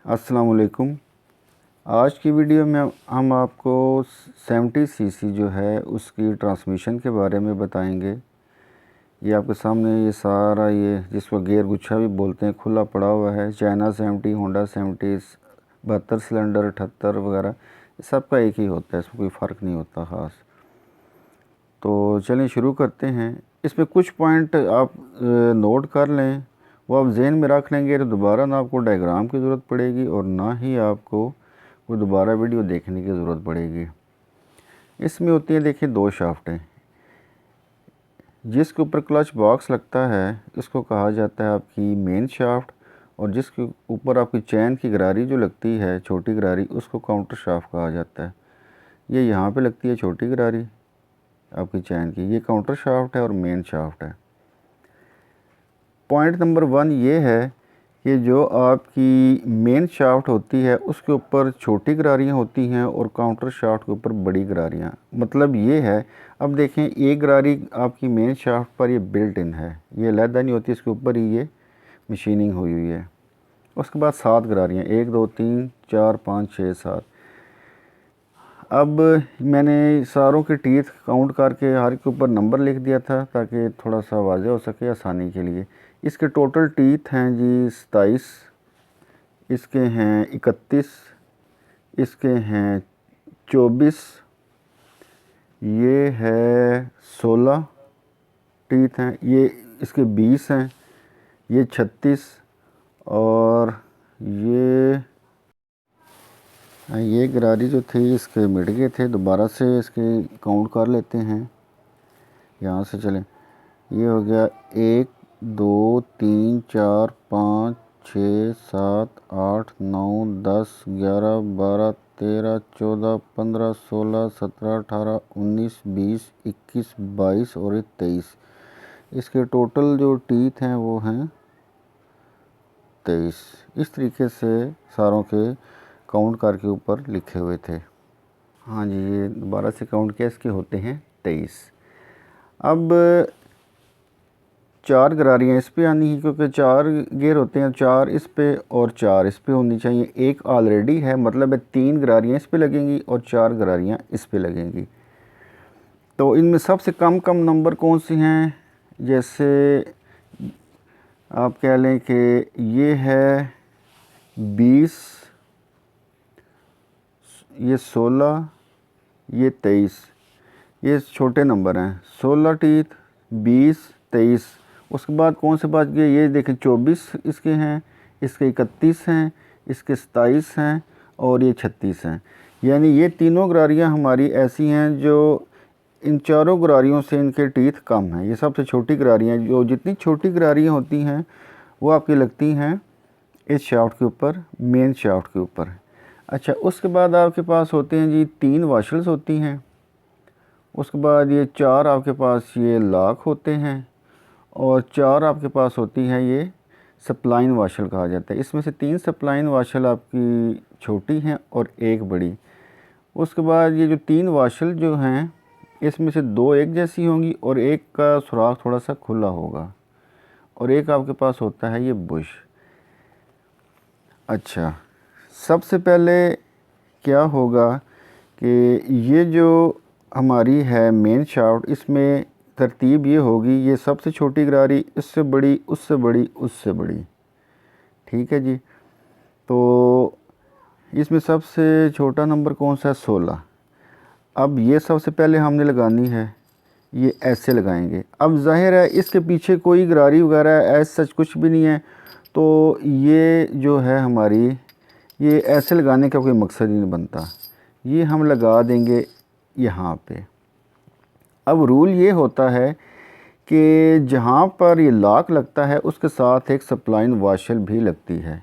अस्सलाम वालेकुम। आज की वीडियो में हम आपको 70 सीसी जो है उसकी ट्रांसमिशन के बारे में बताएंगे। ये आपके सामने ये सारा ये जिसको गियर गुच्छा भी बोलते हैं खुला पड़ा हुआ है। चाइना 70, होंडा 70, 72 सिलेंडर, 78 वगैरह सबका एक ही होता है, इसमें कोई फ़र्क नहीं होता ख़ास। तो चलिए शुरू करते हैं। इसमें कुछ पॉइंट आप नोट कर लें, वो आप जहन में रख लेंगे तो दोबारा ना आपको डायग्राम की ज़रूरत पड़ेगी और ना ही आपको कोई दोबारा वीडियो देखने की ज़रूरत पड़ेगी। इसमें होती है, देखिए, दो शाफ्टें। जिसके ऊपर क्लच बॉक्स लगता है इसको कहा जाता है आपकी मेन शाफ्ट, और जिसके ऊपर आपकी चैन की गरारी जो लगती है, छोटी गरारी, उसको काउंटर शाफ्ट कहा जाता है। ये यहाँ पे लगती है छोटी गरारी आपकी चैन की, ये काउंटर शाफ्ट है और मेन शाफ्ट है। पॉइंट नंबर 1 ये है कि जो आपकी मेन शाफ्ट होती है उसके ऊपर छोटी गरारियाँ होती हैं और काउंटर शाफ्ट के ऊपर बड़ी गरारियाँ। मतलब ये है, अब देखें, एक गरारी आपकी मेन शाफ्ट पर ये बिल्ट इन है, ये अलहदा नहीं होती, इसके ऊपर ही ये मशीनिंग हुई हुई है। उसके बाद 7 गरारियाँ, 1 2 3 4 5 6 7। अब मैंने सारों के टीथ काउंट करके हर के ऊपर नंबर लिख दिया था ताकि थोड़ा सा वाज़ेह हो सके आसानी के लिए। इसके टोटल टीथ हैं जी 27, इसके हैं 31, इसके हैं 24, ये है 16 टीथ हैं, ये इसके 20 हैं, ये 36, और ये गरारी जो थी इसके मिट गए थे, दोबारा से इसके काउंट कर लेते हैं। यहाँ से चलें, ये हो गया 1 2 3 4 5 6 7 8 9 10 11 12 13 14 15 16 17 18 19 20 21 22 और 23। इसके टोटल जो टीथ हैं वो हैं 23। इस तरीके से सारों के काउंट करके ऊपर लिखे हुए थे। हाँ जी, ये दोबारा से काउंट किया, इसके होते हैं 23। अब 4 गरारियाँ इस पे आनी है क्योंकि 4 गियर होते हैं, 4 इस पे और 4 इस पे होनी चाहिए। एक ऑलरेडी है, मतलब है 3 गरारियाँ इस पे लगेंगी और 4 गरारियाँ इस पे लगेंगी। तो इनमें सबसे कम नंबर कौन सी हैं? जैसे आप कह लें कि ये है 20, ये 16, ये 23, ये छोटे नंबर हैं। 16 टीथ, 20, 23। उसके बाद कौन से बच गए? ये देखें 24 इसके हैं, इसके 31 हैं, इसके 27 हैं और ये 36 हैं। यानी ये तीनों गरारियाँ हमारी ऐसी हैं जो इन चारों गरारियों से इनके टीथ कम हैं। ये सबसे छोटी गरारियाँ, जो जितनी छोटी गरारियाँ होती हैं वो आपकी लगती हैं इस शाफ्ट के ऊपर, मेन शाफ्ट के ऊपर। अच्छा, उसके बाद आपके पास होते हैं जी 3 वाशल्स होती हैं। उसके बाद ये 4 आपके पास ये लॉक होते हैं और 4 आपके पास होती हैं ये सप्लाइन वाशल कहा जाता है। इसमें से 3 सप्लाइन वाशल आपकी छोटी हैं और 1 बड़ी। उसके बाद ये जो 3 वाशल जो हैं इसमें से 2 एक जैसी होंगी और एक का सुराख थोड़ा सा खुला होगा, और एक आपके पास होता है ये बुश। अच्छा, सबसे पहले क्या होगा कि ये जो हमारी है मेन शाफ्ट, इसमें तरतीब ये होगी, ये सबसे छोटी गरारी, इससे बड़ी, उससे बड़ी, उससे बड़ी। ठीक है जी। तो इसमें सबसे छोटा नंबर कौन सा है? 16। अब ये सबसे पहले हमने लगानी है, ये ऐसे लगाएंगे। अब जाहिर है इसके पीछे कोई गरारी वगैरह ऐसा सच कुछ भी नहीं है, तो ये जो है हमारी, ये ऐसे लगाने का कोई मकसद ही नहीं बनता। ये हम लगा देंगे यहाँ पे। अब रूल ये होता है कि जहाँ पर ये लॉक लगता है उसके साथ एक सप्लाइन वाशल भी लगती है।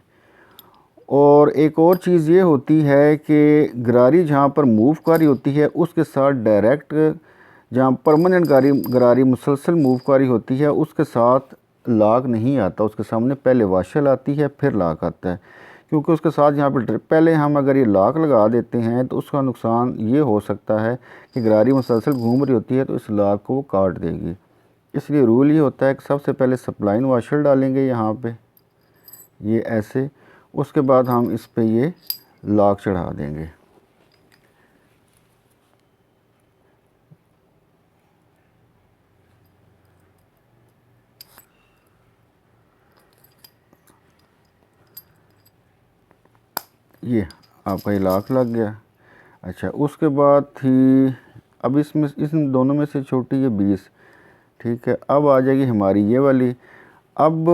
और एक और चीज़ ये होती है कि गरारी जहाँ पर मूव कर रही होती है उसके साथ डायरेक्ट, जहाँ परमानेंट गरारी मुसलसल मूव कर रही होती है उसके साथ लॉक नहीं आता, उसके सामने पहले वाशल आती है फिर लॉक आता है। क्योंकि उसके साथ यहाँ पर पहले हम अगर ये लॉक लगा देते हैं तो उसका नुकसान ये हो सकता है कि गरारी मुसलसल घूम रही होती है तो इस लॉक को वो काट देगी। इसलिए रूल ये होता है कि सबसे पहले सप्लाइन वाशल डालेंगे यहाँ पे, ये ऐसे, उसके बाद हम इस पे ये लॉक चढ़ा देंगे। ये आपका ये लॉक लग गया। अच्छा, उसके बाद थी अब इसमें इन दोनों में से छोटी ये 20, ठीक है। अब आ जाएगी हमारी ये वाली। अब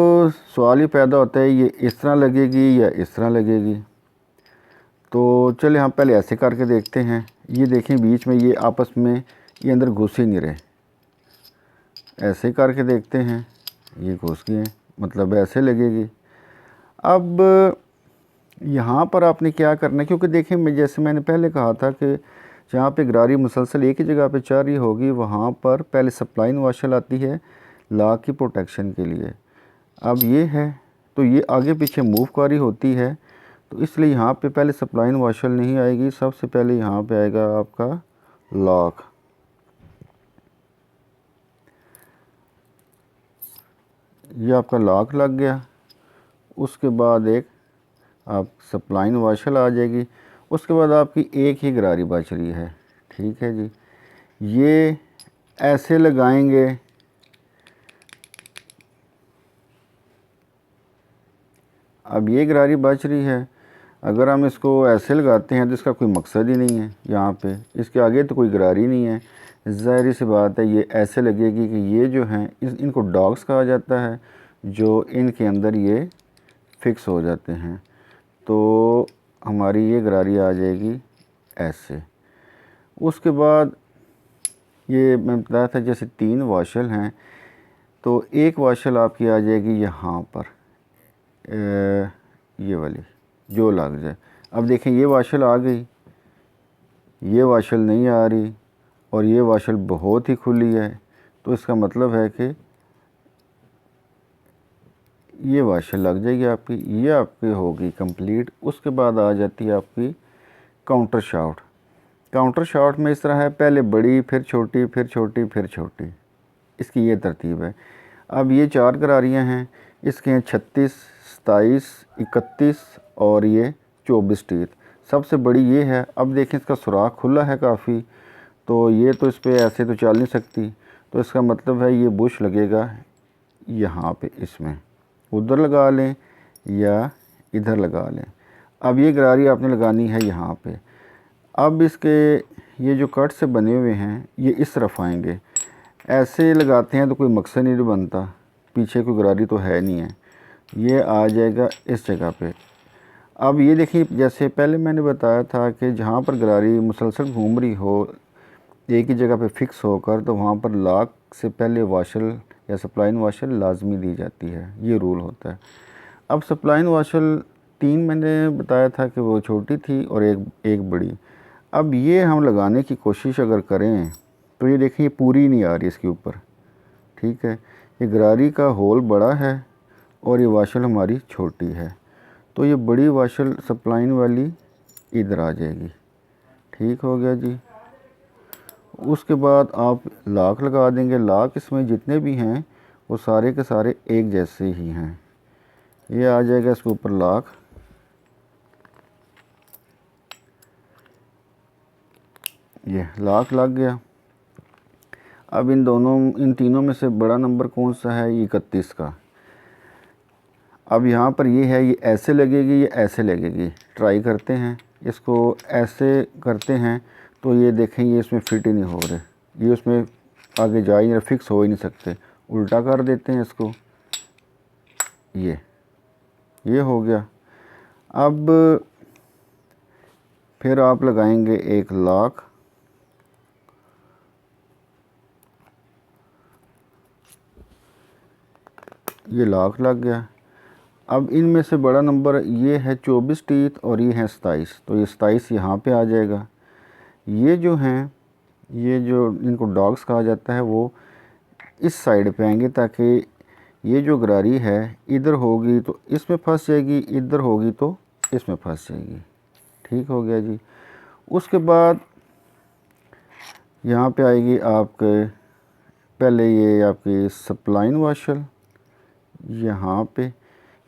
सवाल ये पैदा होता है ये इस तरह लगेगी या इस तरह लगेगी। तो चलिए हम पहले ऐसे करके देखते हैं। ये देखें बीच में ये आपस में ये अंदर घुस ही नहीं रहे। ऐसे करके देखते हैं, ये घुस गए, मतलब ऐसे लगेगी। अब यहाँ पर आपने क्या करना है, क्योंकि देखें मैं जैसे मैंने पहले कहा था कि जहाँ पे गरारी मुसलसल एक ही जगह पे चल रही होगी वहाँ पर पहले सप्लाइन वाशल आती है लॉक की प्रोटेक्शन के लिए। अब ये है तो ये आगे पीछे मूव कारी होती है, तो इसलिए यहाँ पे पहले सप्लाइन वाशल नहीं आएगी, सबसे पहले यहाँ पे आएगा आपका लॉक। ये आपका लॉक लग गया। उसके बाद एक आप सप्लाइन वाशल आ जाएगी। उसके बाद आपकी एक ही गरारी बच रही है, ठीक है जी। ये ऐसे लगाएंगे, अब ये गरारी बच रही है। अगर हम इसको ऐसे लगाते हैं तो इसका कोई मकसद ही नहीं है, यहाँ पे इसके आगे तो कोई गरारी नहीं है। ज़ाहिर सी बात है ये ऐसे लगेगी कि ये जो हैं इनको डॉग्स कहा जाता है, जो इनके अंदर ये फिक्स हो जाते हैं। तो हमारी ये गरारी आ जाएगी ऐसे। उसके बाद ये मैं बताया था जैसे 3 वाशल हैं, तो एक वाशल आपकी आ जाएगी यहाँ पर, ये वाली जो लग जाए। अब देखें ये वाशल आ गई, ये वाशल नहीं आ रही, और ये वाशल बहुत ही खुली है। तो इसका मतलब है कि ये वाशल लग जाएगी आपकी, ये आपकी होगी कंप्लीट। उसके बाद आ जाती है आपकी काउंटर शाफ्ट। काउंटर शाफ्ट में इस तरह है, पहले बड़ी फिर छोटी फिर छोटी फिर छोटी, इसकी ये तरतीब है। अब ये 4 गरारियाँ हैं, इसके हैं 36, 27, 31 और ये 24 टीथ। सबसे बड़ी ये है। अब देखें इसका सुराख खुला है काफ़ी, तो ये तो इस पर ऐसे तो चल नहीं सकती, तो इसका मतलब है ये बुश लगेगा यहाँ पे, इसमें उधर लगा लें या इधर लगा लें। अब ये गरारी आपने लगानी है यहाँ पे। अब इसके ये जो कट से बने हुए हैं ये इस तरफ आएंगे। ऐसे लगाते हैं तो कोई मकसद नहीं बनता, पीछे कोई गरारी तो है नहीं है, ये आ जाएगा इस जगह पे। अब ये देखिए जैसे पहले मैंने बताया था कि जहाँ पर गरारी मुसलसल घूम रही हो एक ही जगह पे फिक्स होकर, तो वहाँ पर लॉक से पहले वाशल या सप्लाइन वाशल लाजमी दी जाती है, ये रूल होता है। अब सप्लाइन वाशल 3 मैंने बताया था कि वो छोटी थी और एक बड़ी। अब ये हम लगाने की कोशिश अगर करें तो ये देखिए पूरी नहीं आ रही इसके ऊपर, ठीक है। ये गरारी का होल बड़ा है और ये वाशल हमारी छोटी है, तो ये बड़ी वाशल सप्लाइन वाली इधर आ जाएगी, ठीक हो गया जी। उसके बाद आप लॉक लगा देंगे। लॉक इसमें जितने भी हैं वो सारे के सारे एक जैसे ही हैं। ये आ जाएगा इसके ऊपर लॉक। ये लॉक लग गया। अब इन तीनों में से बड़ा नंबर कौन सा है, ये 31 का। अब यहाँ पर ये है, ये ऐसे लगेगी या ऐसे लगेगी, ट्राई करते हैं। इसको ऐसे करते हैं तो ये देखें ये इसमें फिट ही नहीं हो रहे, ये उसमें आगे जा ही नहीं, फिक्स हो ही नहीं सकते। उल्टा कर देते हैं इसको, ये हो गया। अब फिर आप लगाएंगे एक लॉक। ये लॉक लग गया। अब इनमें से बड़ा नंबर ये है 24 टीथ और ये है 27, तो ये 27 यहाँ पे आ जाएगा। ये जो हैं, ये जो इनको डॉग्स कहा जाता है वो इस साइड पे आएंगे, ताकि ये जो गरारी है इधर होगी तो इसमें फंस जाएगी, इधर होगी तो इसमें फंस जाएगी, ठीक हो गया जी। उसके बाद यहाँ पे आएगी आपके पहले ये आपकी सप्लाइन वाशल यहाँ पे,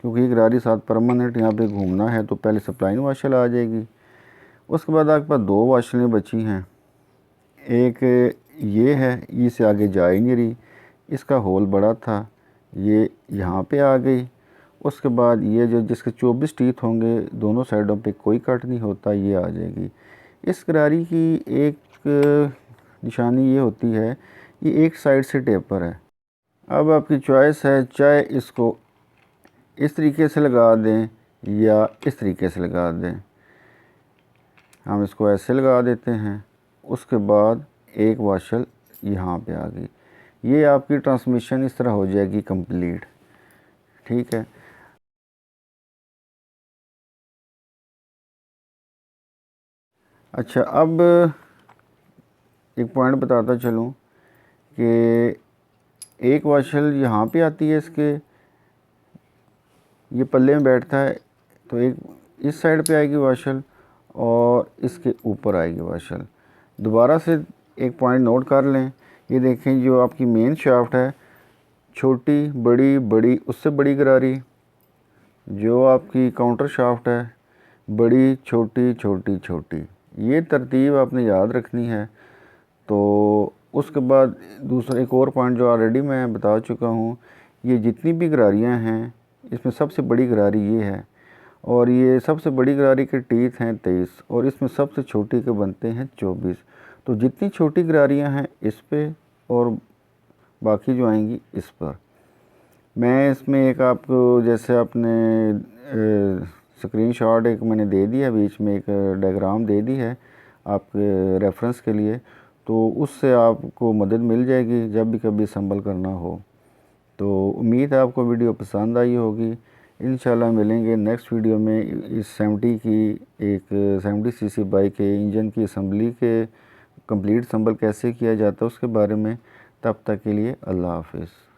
क्योंकि ये गरारी साथ परमानेंट यहाँ पे घूमना है, तो पहले सप्लाइंग वाशल आ जाएगी। उसके बाद आपके पास 2 वाशलें बची हैं। एक ये है, इससे आगे जा ही नहीं रही, इसका होल बड़ा था, ये यहाँ पे आ गई। उसके बाद ये जो जिसके 24 टीथ होंगे दोनों साइडों पे, कोई कट नहीं होता, ये आ जाएगी। इस गरारी की एक निशानी ये होती है, ये एक साइड से टेपर है। अब आपकी चॉइस है, चाहे इसको इस तरीके से लगा दें या इस तरीके से लगा दें। हम इसको ऐसे लगा देते हैं। उसके बाद एक वाशल यहाँ पे आ गई, ये आपकी ट्रांसमिशन इस तरह हो जाएगी कंप्लीट। ठीक है। अच्छा, अब एक पॉइंट बताता चलूँ कि एक वाशल यहाँ पे आती है, इसके ये पल्ले में बैठता है, तो एक इस साइड पे आएगी वाशल और इसके ऊपर आएगी वाशल। दोबारा से एक पॉइंट नोट कर लें, ये देखें जो आपकी मेन शाफ्ट है, छोटी बड़ी बड़ी, उससे बड़ी गरारी, जो आपकी काउंटर शाफ्ट है, बड़ी छोटी छोटी छोटी, ये तरतीब आपने याद रखनी है। तो उसके बाद दूसरा एक और पॉइंट जो ऑलरेडी मैं बता चुका हूँ, ये जितनी भी गरारियाँ हैं इसमें सबसे बड़ी गरारी ये है, और ये सबसे बड़ी गरारी के टीथ हैं 23 और इसमें सबसे छोटी के बनते हैं 24। तो जितनी छोटी गरारियाँ हैं इस पे और बाकी जो आएंगी इस पर। मैं इसमें एक आपको, जैसे आपने स्क्रीनशॉट एक मैंने दे दिया, बीच में एक डायग्राम दे दी है आपके रेफरेंस के लिए, तो उससे आपको मदद मिल जाएगी जब भी कभी संभल करना हो। तो उम्मीद है आपको वीडियो पसंद आई होगी। इंशाल्लाह मिलेंगे नेक्स्ट वीडियो में इस 70 सीसी बाइक के इंजन की असम्बली के कंप्लीट संभल कैसे किया जाता है उसके बारे में। तब तक के लिए अल्लाह हाफिज़।